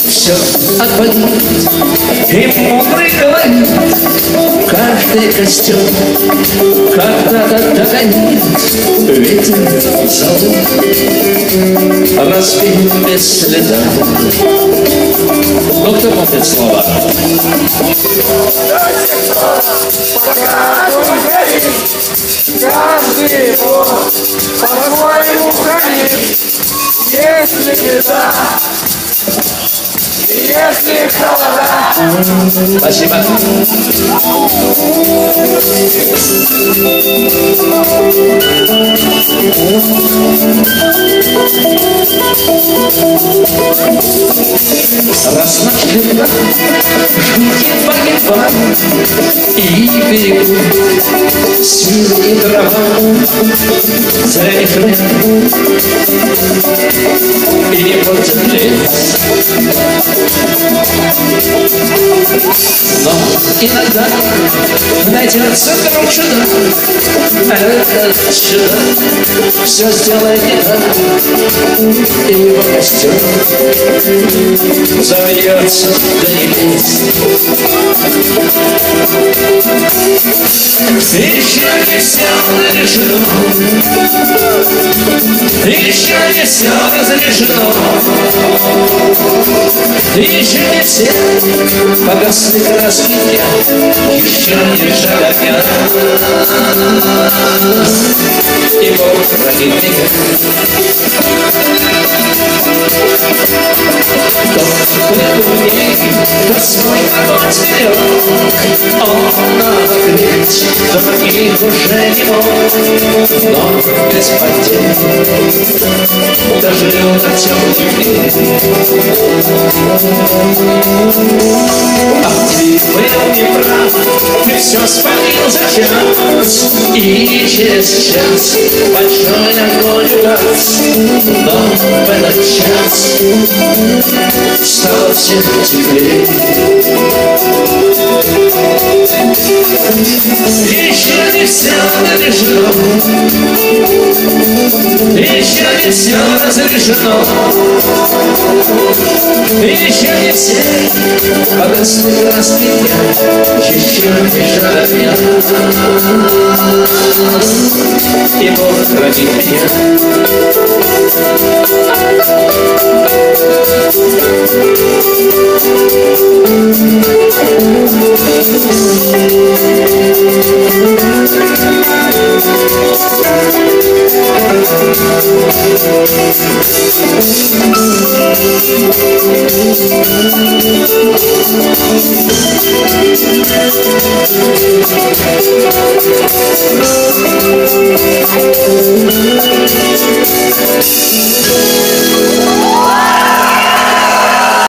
Все отпадет, и мудрый говорит, каждый костер когда-то догонит ветер зовут, разбит без следа. Ну, кто помнит слова? Каждый его по-своему хранит, если беда, если холода. Спасибо. Раз наш лето жгут погибает, и берегу сил и дрова зря не хранят и не портят лес. Но иногда найдется вдруг чудо, это чудо все сделает не так, и его костер завьется до небес. Еще не все разрешено, еще не все разрешено, еще не все погасли краски дня, еще не жаль огня, и Бог хранит меня. Кто придумней, кто свой огонь сберег, он обогреть других уже не мог, но без потерь доживет до темных дней. А ты был неправ, ты все спалил за час, и через час большой огонь угас, но в этот час стало всем теплее. Еще не все разрешено, еще не все разрешено, еще не все погасли краски дня, еще не жаль огня, и Бог хранит меня.